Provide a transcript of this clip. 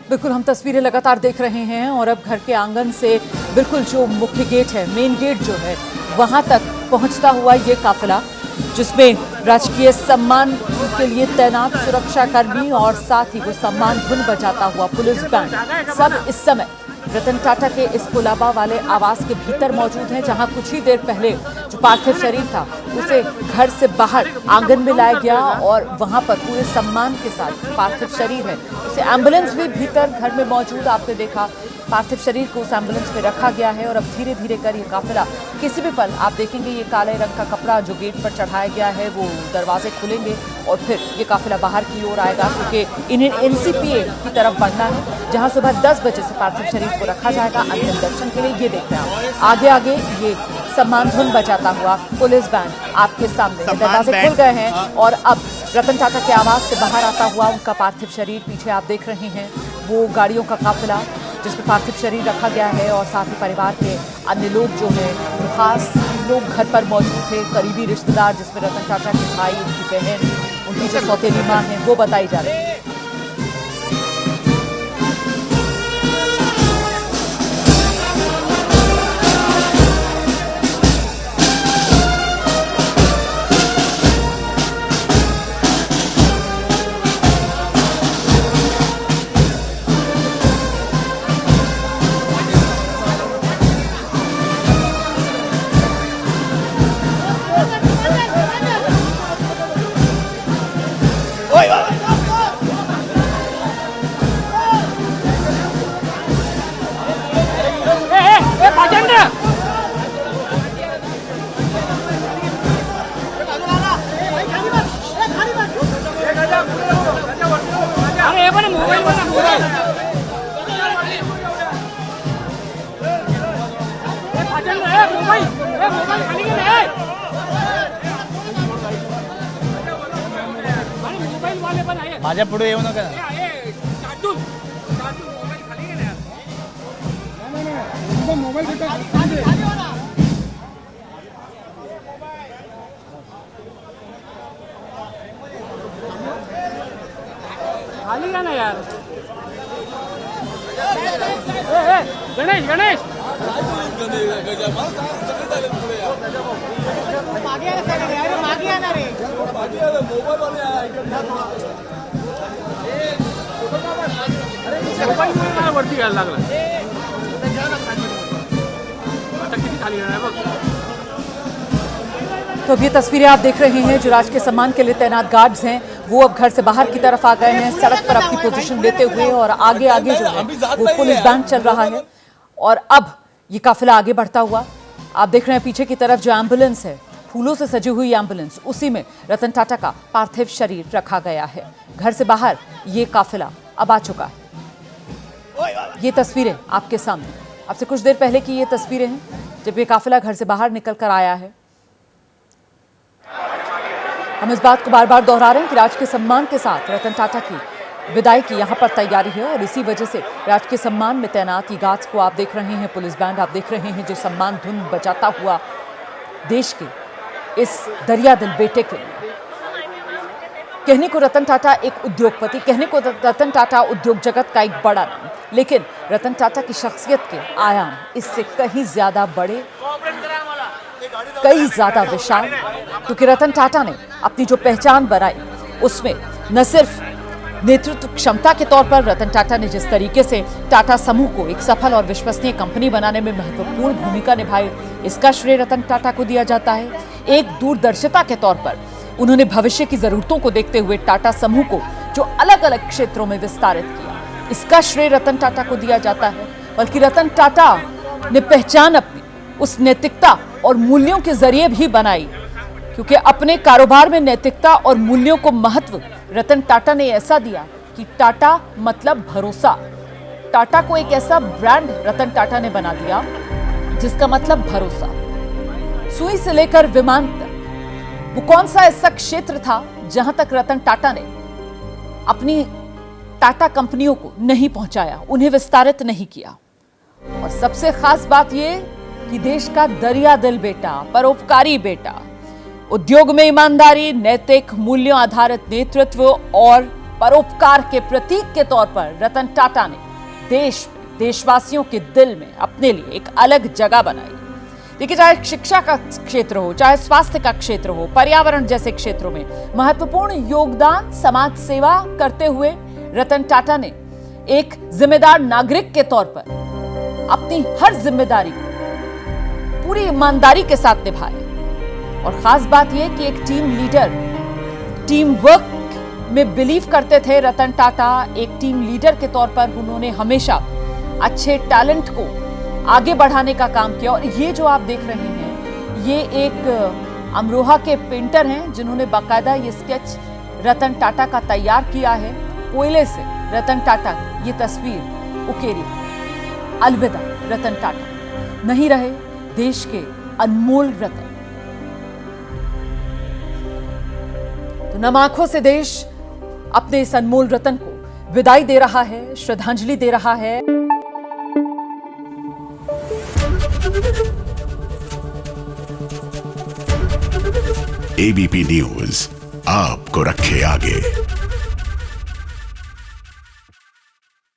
बिल्कुल, हम तस्वीरें लगातार देख रहे हैं और अब घर के आंगन से बिल्कुल जो मुख्य गेट है, मेन गेट जो है, वहां तक पहुंचता हुआ ये काफिला, जिसमें राजकीय सम्मान के लिए तैनात सुरक्षाकर्मी और साथ ही वो सम्मान धुन बजाता हुआ पुलिस बैंड, सब इस समय रतन टाटा के इस कुलाबा वाले आवास के भीतर मौजूद हैं, जहां कुछ ही देर पहले जो पार्थिव शरीर था उसे घर से बाहर आंगन में लाया गया और वहां पर पूरे सम्मान के साथ पार्थिव शरीर है, उसे एम्बुलेंस भी भीतर घर में मौजूद, आपने देखा पार्थिव शरीर को उस एम्बुलेंस में रखा गया है। और अब धीरे धीरे कर ये काफिला किसी भी पल आप देखेंगे ये काले रंग का कपड़ा जो गेट पर चढ़ाया गया है वो दरवाजे खुलेंगे और फिर ये काफिला बाहर की ओर आएगा, क्योंकि इन्हें एनसीपीए की तरफ बढ़ना है, जहां सुबह 10 बजे से पार्थिव शरीर को रखा जाएगा अंतिम दर्शन के लिए। ये देखते हैं आगे आगे ये सम्मान धुन बजाता हुआ पुलिस बैंड आपके सामने, दरवाजे खुल गए हैं और अब रतन टाटा के आवास से बाहर आता हुआ उनका पार्थिव शरीर पीछे आप देख रहे हैं, वो गाड़ियों का काफिला जिसमें पार्थिव शरीर रखा गया है और साथ ही परिवार के अन्य लोग जो हैं, खास लोग घर पर मौजूद थे, करीबी रिश्तेदार जिसमें रतन टाटा के भाई, उनकी बहन, उनकी जो सौतेली मां है वो बताई जा रही है। माझ्या पुढे येऊ नका। खाली का ना यार। गणेश गणेश मागे आना रे वरती यायला लागला आता किती खाली येणार बघ। तो अब ये तस्वीरें आप देख रहे हैं जो राजकीय सम्मान के लिए तैनात गार्ड्स हैं वो अब घर से बाहर की तरफ आ गए हैं, सड़क पर अपनी पोजीशन लेते हुए, और आगे आगे जो है वो पुलिस बैंड चल रहा है और अब ये काफिला आगे बढ़ता हुआ आप देख रहे हैं पीछे की तरफ जो एम्बुलेंस है, फूलों से सजी हुई एम्बुलेंस, उसी में रतन टाटा का पार्थिव शरीर रखा गया है। घर से बाहर ये काफिला अब आ चुका है। ये तस्वीरें आपके सामने, अब से कुछ देर पहले की ये तस्वीरें हैं जब ये काफिला घर से बाहर निकल कर आया है। हम इस बात को बार बार दोहरा रहे हैं कि राजकीय सम्मान के साथ रतन टाटा की विदाई की यहाँ पर तैयारी है और इसी वजह से राजकीय सम्मान में तैनात ये गार्ड्स को आप देख रहे हैं, पुलिस बैंड आप देख रहे हैं जो सम्मान धुन बजाता हुआ देश के इस दरिया दिल बेटे के लिए। कहने को रतन टाटा एक उद्योगपति, कहने को रतन टाटा उद्योग जगत का एक बड़ा नाम, लेकिन रतन टाटा की शख्सियत के आयाम इससे कहीं ज्यादा बड़े, कई ज्यादा विशाल, क्योंकि रतन टाटा ने अपनी जो पहचान बनाई उसमें न सिर्फ नेतृत्व क्षमता के तौर पर रतन टाटा ने जिस तरीके से टाटा समूह को एक सफल और विश्वसनीय कंपनी बनाने में महत्वपूर्ण भूमिका निभाई, इसका श्रेय रतन टाटा को दिया जाता है। एक दूरदर्शिता के तौर पर उन्होंने भविष्य की जरूरतों को देखते हुए टाटा समूह को जो अलग अलग क्षेत्रों में विस्तारित किया, इसका श्रेय रतन टाटा को दिया जाता है। बल्कि रतन टाटा ने पहचान अपनी उस नैतिकता और मूल्यों के जरिए भी बनाई, क्योंकि अपने कारोबार में नैतिकता और मूल्यों को महत्व रतन टाटा ने ऐसा दिया कि टाटा मतलब भरोसा। टाटा को एक ऐसा ब्रांड रतन टाटा ने बना दिया जिसका मतलब भरोसा। सुई से लेकर विमान तक वो कौन सा ऐसा क्षेत्र था जहां तक रतन टाटा ने अपनी टाटा कंपनियों को नहीं पहुंचाया, उन्हें विस्तारित नहीं किया। और सबसे खास बात यह कि देश का दरिया दिल बेटा, परोपकारी बेटा, उद्योग में ईमानदारी, नैतिक मूल्यों आधारित नेतृत्व और परोपकार के प्रतीक के तौर पर रतन टाटा ने देश में, देशवासियों के दिल में अपने लिए एक अलग जगह बनाई। देखिए, चाहे शिक्षा का क्षेत्र हो, चाहे स्वास्थ्य का क्षेत्र हो, पर्यावरण जैसे क्षेत्रों में महत्वपूर्ण योगदान समाज सेवा करते हुए रतन टाटा ने एक जिम्मेदार नागरिक के तौर पर अपनी हर जिम्मेदारी को पूरी ईमानदारी के साथ निभाया। और खास बात यह कि एक टीम लीडर, टीम वर्क में बिलीव करते थे रतन टाटा। एक टीम लीडर के तौर पर उन्होंने हमेशा अच्छे टैलेंट को आगे बढ़ाने का काम किया। और ये जो आप देख रहे हैं, ये एक अमरोहा के पेंटर हैं जिन्होंने बाकायदा ये स्केच रतन टाटा का तैयार किया है। कोयले से रतन टाटा की ये तस्वीर उकेरी। अलविदा रतन टाटा, नहीं रहे देश के अनमोल रतन। तो नम आंखों से देश अपने इस अनमोल रतन को विदाई दे रहा है, श्रद्धांजलि दे रहा है। एबीपी न्यूज आपको रखे आगे।